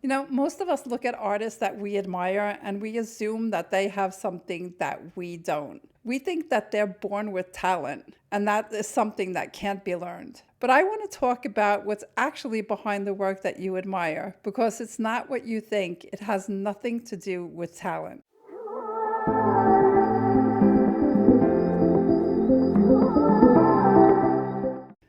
Most of us look at artists that we admire and we assume that they have something that we don't. We think that they're born with talent, and that is something that can't be learned. But I want to talk about what's actually behind the work that you admire, because it's not what you think. It has nothing to do with talent.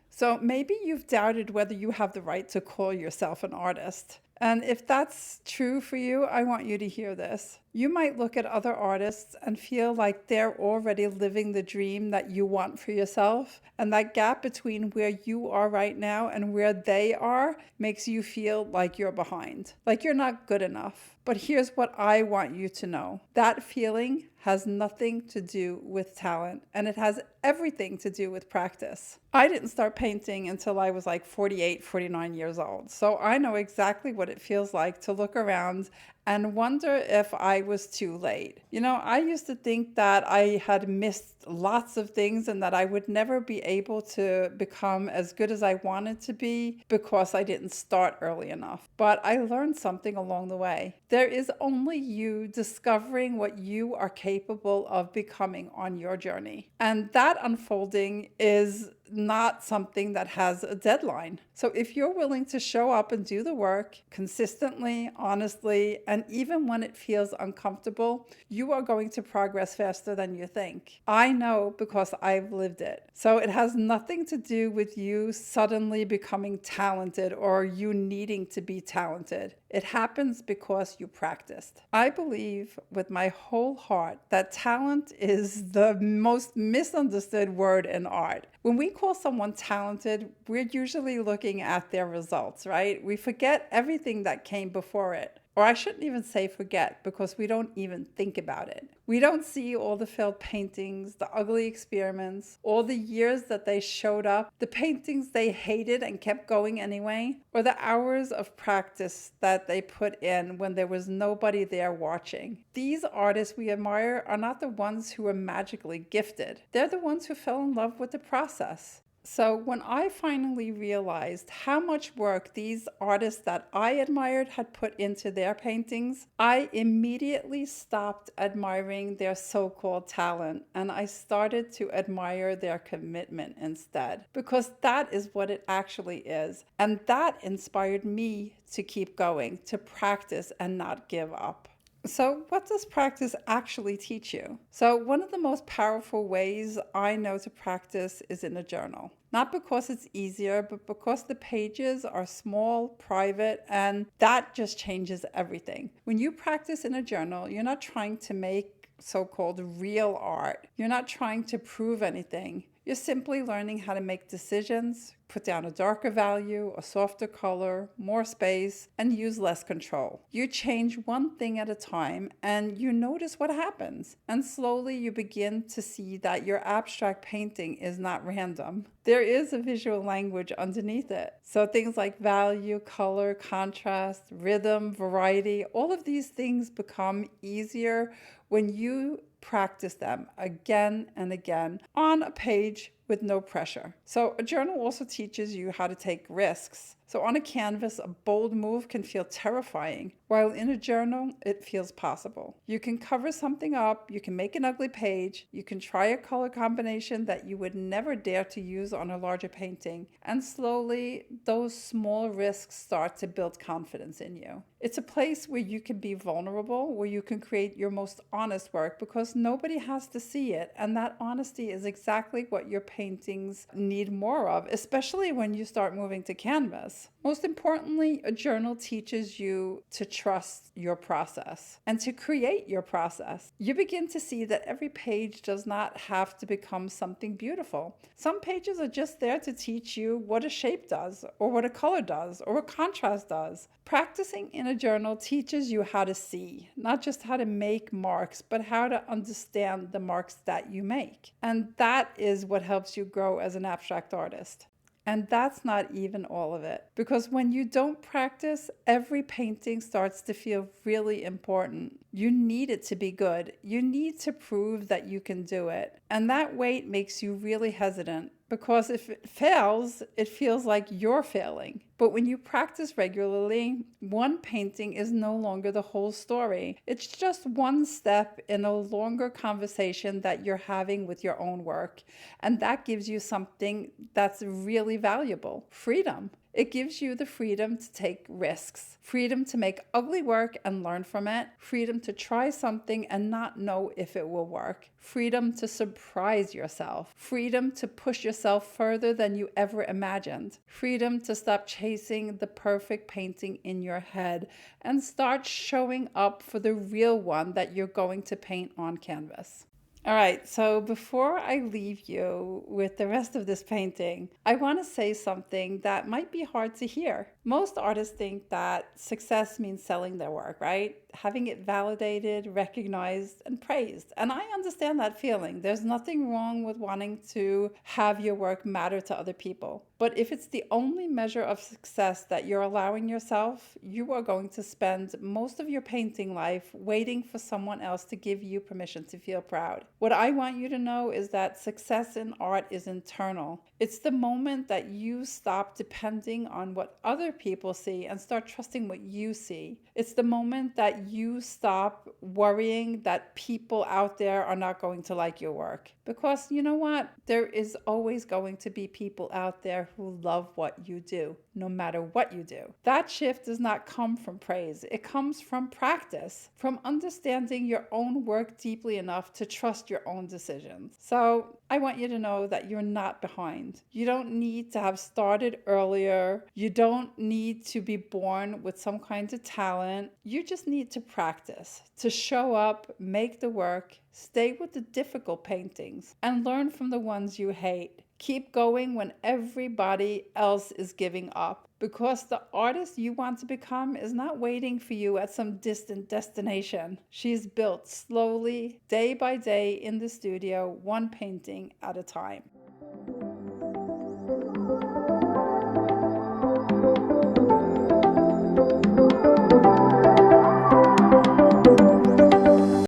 So maybe you've doubted whether you have the right to call yourself an artist. And if that's true for you, I want you to hear this. You might look at other artists and feel like they're already living the dream that you want for yourself. And that gap between where you are right now and where they are makes you feel like you're behind, like you're not good enough. But here's what I want you to know. That feeling has nothing to do with talent, and it has everything to do with practice. I didn't start painting until I was like 48, 49 years old. So I know exactly what it feels like to look around and wonder if I was too late. I used to think that I had missed lots of things and that I would never be able to become as good as I wanted to be because I didn't start early enough. But I learned something along the way. There is only you discovering what you are capable of becoming on your journey. And that unfolding is not something that has a deadline. So if you're willing to show up and do the work consistently, honestly, and even when it feels uncomfortable, you are going to progress faster than you think. I know because I've lived it. So it has nothing to do with you suddenly becoming talented or you needing to be talented. It happens because you practiced. I believe with my whole heart that talent is the most misunderstood word in art. When we call someone talented, we're usually looking at their results, right? We forget everything that came before it. Or I shouldn't even say forget, because we don't even think about it. We don't see all the failed paintings, the ugly experiments, all the years that they showed up, the paintings they hated and kept going anyway, or the hours of practice that they put in when there was nobody there watching. These artists we admire are not the ones who are magically gifted. They're the ones who fell in love with the process. So when I finally realized how much work these artists that I admired had put into their paintings, I immediately stopped admiring their so-called talent and I started to admire their commitment instead, because that is what it actually is. And that inspired me to keep going, to practice and not give up. So what does practice actually teach you? So one of the most powerful ways I know to practice is in a journal. Not because it's easier, but because the pages are small, private, and that just changes everything. When you practice in a journal, you're not trying to make so-called real art. You're not trying to prove anything. You're simply learning how to make decisions, put down a darker value, a softer color, more space, and use less control. You change one thing at a time and you notice what happens. And slowly you begin to see that your abstract painting is not random. There is a visual language underneath it. So things like value, color, contrast, rhythm, variety, all of these things become easier when you practice them again and again on a page with no pressure. So a journal also teaches you how to take risks. So on a canvas, a bold move can feel terrifying, while in a journal, it feels possible. You can cover something up, you can make an ugly page, you can try a color combination that you would never dare to use on a larger painting, and slowly those small risks start to build confidence in you. It's a place where you can be vulnerable, where you can create your most honest work because nobody has to see it, and that honesty is exactly what your paintings need more of, especially when you start moving to canvas. Most importantly, a journal teaches you to trust your process and to create your process. You begin to see that every page does not have to become something beautiful. Some pages are just there to teach you what a shape does, or what a color does, or what contrast does. Practicing in a journal teaches you how to see, not just how to make marks, but how to understand the marks that you make. And that is what helps you grow as an abstract artist. And that's not even all of it. Because when you don't practice, every painting starts to feel really important. You need it to be good. You need to prove that you can do it. And that weight makes you really hesitant because if it fails, it feels like you're failing. But when you practice regularly, one painting is no longer the whole story. It's just one step in a longer conversation that you're having with your own work. And that gives you something that's really valuable: freedom. It gives you the freedom to take risks, freedom to make ugly work and learn from it, freedom to try something and not know if it will work, freedom to surprise yourself, freedom to push yourself further than you ever imagined, freedom to stop chasing the perfect painting in your head and start showing up for the real one that you're going to paint on canvas. All right, so before I leave you with the rest of this painting, I want to say something that might be hard to hear. Most artists think that success means selling their work, right? Having it validated, recognized, and praised. And I understand that feeling. There's nothing wrong with wanting to have your work matter to other people. But if it's the only measure of success that you're allowing yourself, you are going to spend most of your painting life waiting for someone else to give you permission to feel proud. What I want you to know is that success in art is internal. It's the moment that you stop depending on what other people see and start trusting what you see. It's the moment that you stop worrying that people out there are not going to like your work. Because you know what? There is always going to be people out there who love what you do, no matter what you do. That shift does not come from praise. It comes from practice, from understanding your own work deeply enough to trust your own decisions. So I want you to know that you're not behind. You don't need to have started earlier. You don't need to be born with some kind of talent. You just need to practice, to show up, make the work, stay with the difficult paintings, and learn from the ones you hate. Keep going when everybody else is giving up, because the artist you want to become is not waiting for you at some distant destination. She's built slowly, day by day in the studio, one painting at a time.